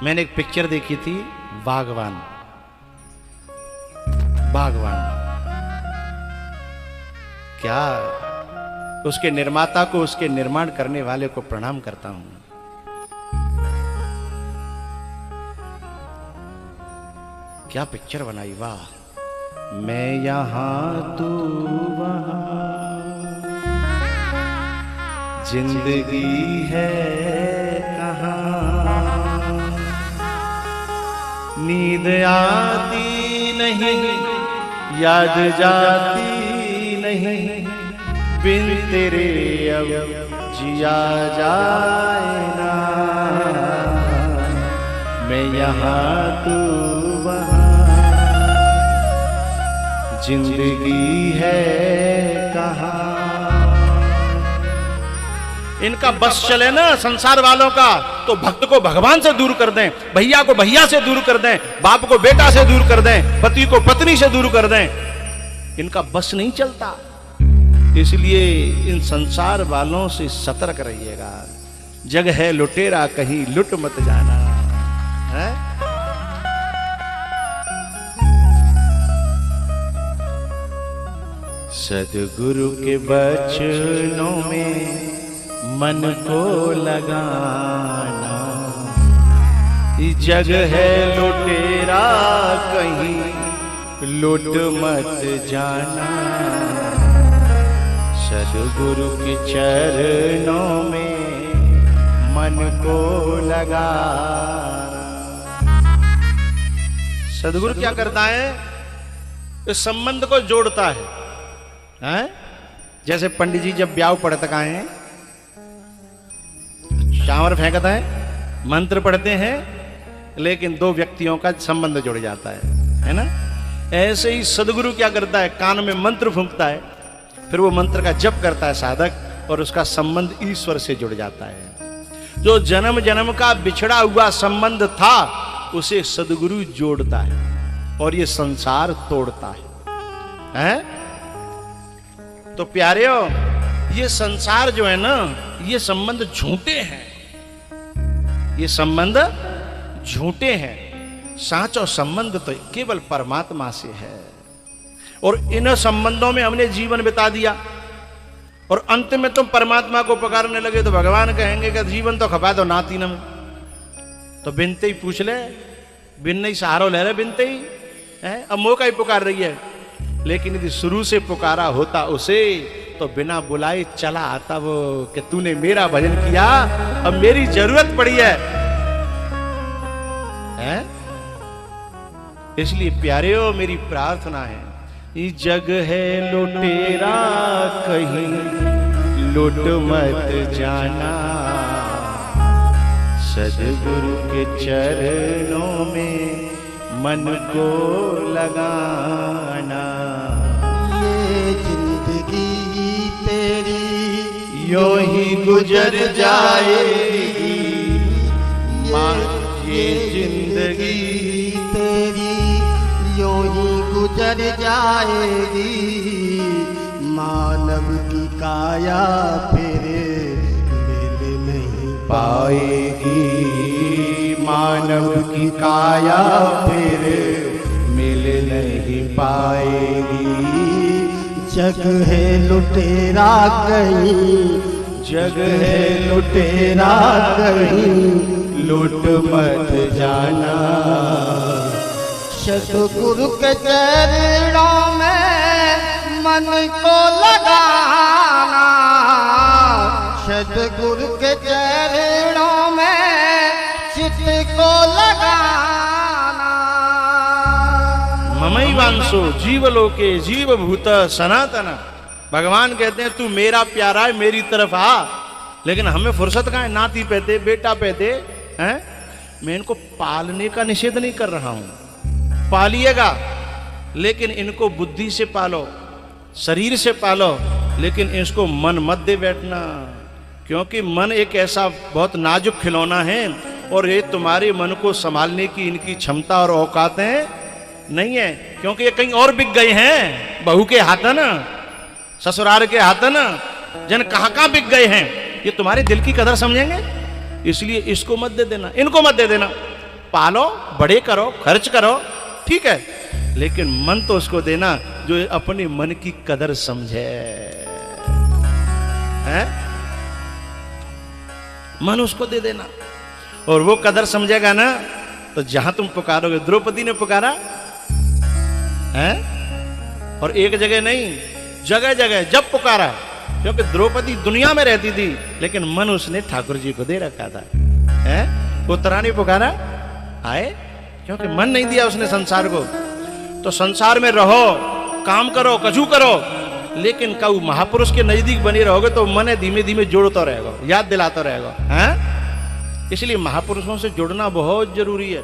मैंने एक पिक्चर देखी थी बागवान। बागवान क्या, उसके निर्माता को, उसके निर्माण करने वाले को प्रणाम करता हूं। क्या पिक्चर बनाई, वाह। मैं यहां तू वहां, जिंदगी है कहां, नींद आती नहीं, याद जाती नहीं, बिन तेरे अब जिया जाए ना। मैं यहाँ तू वहाँ, जिंदगी है कहाँ। इनका बस चले ना संसार वालों का, तो भक्त को भगवान से दूर कर दें, भैया को भैया से दूर कर दें, बाप को बेटा से दूर कर दें, पति को पत्नी से दूर कर दें। इनका बस नहीं चलता। इसलिए इन संसार वालों से सतर्क रहिएगा। जग है लुटेरा, कहीं लुट मत जाना है? सद्गुरु के बचनों में मन को लगाना, जग है लुटेरा, कहीं लुट मत जाना। सद्गुरु के चरणों में मन को लगा। सद्गुरु क्या करता है? इस संबंध को जोड़ता है, हैं? जैसे पंडित जी जब ब्याह पढ़ते हैं, चावर फेंकता है, मंत्र पढ़ते हैं, लेकिन दो व्यक्तियों का संबंध जुड़ जाता है ना? ऐसे ही सद्गुरु क्या करता है? कान में मंत्र फूंकता है, फिर वो मंत्र का जप करता है साधक, और उसका संबंध ईश्वर से जुड़ जाता है। जो जन्म जन्म का बिछड़ा हुआ संबंध था, उसे सद्गुरु जोड़ता है और ये संसार तोड़ता है? तो प्यारेओ, ये संसार जो है ना, ये संबंध झूठे हैं। ये संबंध झूठे हैं। साचो संबंध तो केवल परमात्मा से है। और इन संबंधों में हमने जीवन बिता दिया, और अंत में तुम परमात्मा को पुकारने लगे तो भगवान कहेंगे कि जीवन तो खपा दो नाती न में। तो बिनते ही पूछ ले, बिन नहीं सहारो ले रहे, बिनते ही है, अब मौका ही पुकार रही है। लेकिन यदि शुरू से पुकारा होता उसे, तो बिना बुलाए चला आता वो कि तूने मेरा भजन किया, अब मेरी जरूरत पड़ी है? इसलिए प्यारेओ, मेरी प्रार्थना है, ये जग है लुटेरा, कहीं लुट मत जाना। सद्गुरु के चरणों में मन को लगाना। ये जिंदगी तेरी यो ही गुजर जाएगी, ये जिंदगी तेरी यो ही गुजर जाएगी। मानव की काया फिर मिल नहीं पाएगी, मानव की काया फिर मिल नहीं पाएगी। जग है लुटेरा कहीं, जग है लुटेरा, कहीं लुट मत जाना। सद्गुरु के चरणों में मन को लगाना। सद्गुरु के चरणों में चित्त को लगाना। ममैवांशो जीवलोके जीवभूत सनातन। भगवान कहते हैं तू मेरा प्यारा है, मेरी तरफ आ। लेकिन हमें फुर्सत कहाँ है? नाती पैदे, बेटा पैदे हैं? मैं इनको पालने का निषेध नहीं कर रहा हूं, पालिएगा, लेकिन इनको बुद्धि से पालो, शरीर से पालो, लेकिन इसको मन मत दे बैठना। क्योंकि मन एक ऐसा बहुत नाजुक खिलौना है, और ये तुम्हारे मन को संभालने की इनकी क्षमता और औकातें नहीं है। क्योंकि ये कहीं और बिक गए हैं, बहू के हाथन, ससुराल के हाथन, जन कहां कहां बिक गए हैं। ये तुम्हारे दिल की कदर समझेंगे, इसलिए इसको मत दे देना, इनको मत दे देना। पालो, बड़े करो, खर्च करो, ठीक है, लेकिन मन तो उसको देना जो अपने मन की कदर समझे, हैं? मन उसको दे देना, और वो कदर समझेगा ना, तो जहां तुम पुकारोगे, द्रौपदी ने पुकारा है, और एक जगह नहीं, जगह जगह जब पुकारा, क्योंकि द्रौपदी दुनिया में रहती थी, लेकिन मन उसने ठाकुर जी को दे रखा था, है? उत्तरानी पुकारा आए, क्योंकि मन नहीं दिया उसने संसार को। तो संसार में रहो, काम करो, कछु करो, लेकिन कऊ महापुरुष के नजदीक बने रहोगे तो मन धीमे धीमे जोड़ता रहेगा, याद दिलाता रहेगा, हैं? इसलिए महापुरुषों से जुड़ना बहुत जरूरी है।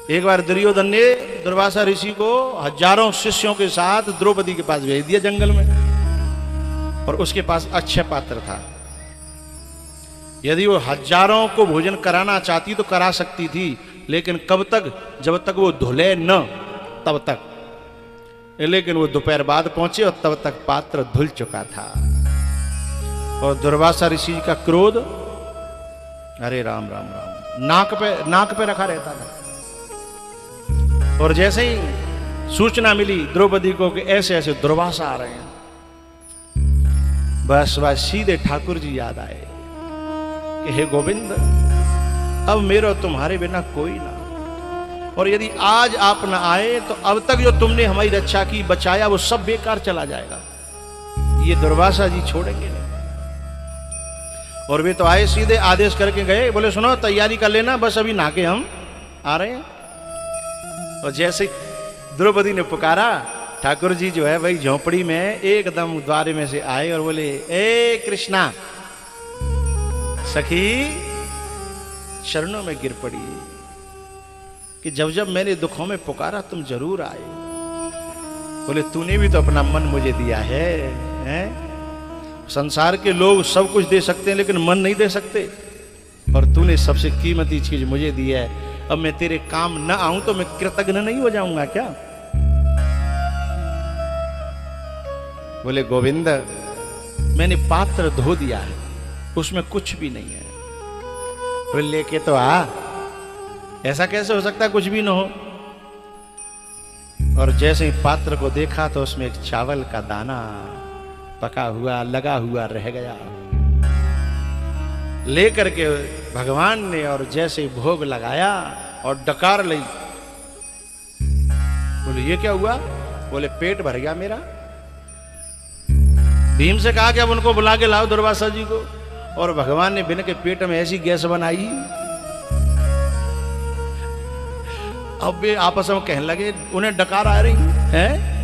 एक बार दुर्योधन ने दुर्वासा ऋषि को हजारों शिष्यों के साथ द्रौपदी के पास भेज दिया जंगल में, और उसके पास अक्षय पात्र था। यदि वो हजारों को भोजन कराना चाहती तो करा सकती थी, लेकिन कब तक, जब तक वो धुले न तब तक। लेकिन वो दोपहर बाद पहुंचे और तब तक पात्र धुल चुका था। और दुर्वासा ऋषि का क्रोध, अरे राम राम राम, नाक पे रखा रहता था। और जैसे ही सूचना मिली द्रौपदी को कि ऐसे ऐसे दुर्वासा आ रहे हैं, बस सीधे ठाकुर जी याद आए कि हे गोविंद, अब मेरा तुम्हारे बिना कोई ना, और यदि आज आप ना आए तो अब तक जो तुमने हमारी रक्षा की, बचाया, वो सब बेकार चला जाएगा, ये दुर्वासा जी छोड़ेंगे नहीं। और वे तो आए, सीधे आदेश करके गए, बोले सुनो तैयारी कर लेना, बस अभी नहा के हम आ रहे हैं। और जैसे द्रौपदी ने पुकारा, ठाकुर जी जो है भाई झोपड़ी में एकदम द्वारे में से आए और बोले, ए कृष्णा, सखी चरणों में गिर पड़ी कि जब जब मैंने दुखों में पुकारा तुम जरूर आए। बोले तूने भी तो अपना मन मुझे दिया है, हैं? संसार के लोग सब कुछ दे सकते हैं लेकिन मन नहीं दे सकते, और तूने सबसे कीमती चीज मुझे दी है। अब मैं तेरे काम न आऊं तो मैं कृतज्ञ नहीं हो जाऊंगा क्या? बोले गोविंद, मैंने पात्र धो दिया है, उसमें कुछ भी नहीं है। बोले लेके तो आ, ऐसा कैसे हो सकता है कुछ भी न हो? और जैसे ही पात्र को देखा तो उसमें एक चावल का दाना पका हुआ लगा हुआ रह गया। लेकर के भगवान ने और जैसे ही भोग लगाया और डकार ली। बोले ये क्या हुआ? बोले पेट भर गया मेरा। भीम से कहा कि अब उनको बुला के लाओ दुर्वासा जी को, और भगवान ने बिना के पेट में ऐसी गैस बनाई। अब वे आपस में कहने लगे, उन्हें डकार आ रही है।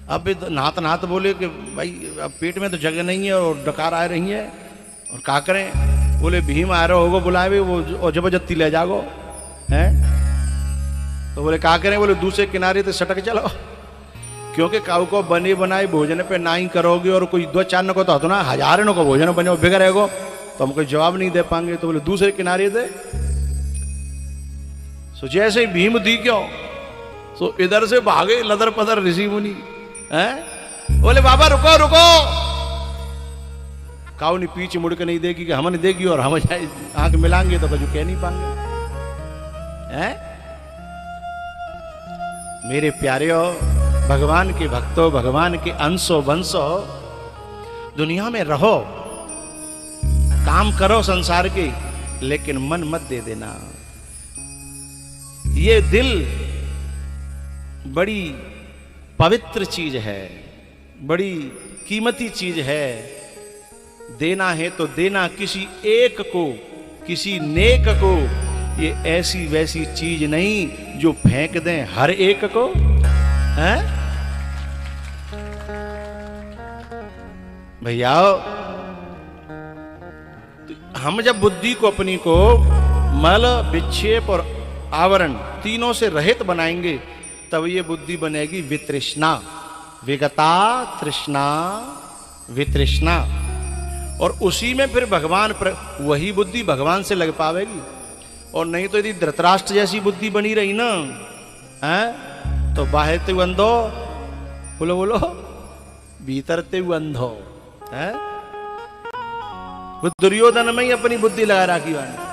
अब वे नहात नहात बोले कि भाई अब पेट में तो जगह नहीं है और डकार आ रही है, और क्या करें? बोले भीम आ रहे होगो बुलावे, वो जबरदस्ती ले जागो, हैं? तो बोले क्या करें? बोले दूसरे किनारे से सटक चलो, क्योंकि काऊ को बने बनाए भोजन पे ना ही करोगे और कोई दो चार को तो ना हजारों को भोजन बने बिगड़ेगो तो हम कोई जवाब नहीं दे पाएंगे। तो बोले दूसरे किनारे दे। सो जैसे ही भीम दी क्यों, सो इधर से भागे लदर पदर ऋषि मुनि, हैं? बोले बाबा रुको रुको। काऊ ने पीछे मुड़ के नहीं देगी कि हमने देगी और हम आंख मिलाएंगे तो कुछ कह नहीं पाएंगे, हैं? मेरे प्यारे भगवान के भक्तों, भगवान के अंशो वंशो, दुनिया में रहो, काम करो संसार के, लेकिन मन मत दे देना। ये दिल बड़ी पवित्र चीज है, बड़ी कीमती चीज है। देना है तो देना किसी एक को, किसी नेक को। ये ऐसी वैसी चीज नहीं जो फेंक दें हर एक को, हैं? भैया हम जब बुद्धि को अपनी को मल विक्षेप और आवरण तीनों से रहित बनाएंगे तब ये बुद्धि बनेगी वितृष्णा, विगता तृष्णा वितृष्णा। और उसी में फिर भगवान वही बुद्धि भगवान से लग पावेगी। और नहीं तो यदि धृतराष्ट्र जैसी बुद्धि बनी रही ना, हैं, तो बाहर ते अंधो, बोलो बोलो, भीतर ते अंधो, हैं? वो दुर्योधन में ही अपनी बुद्धि लगा रखी वाली।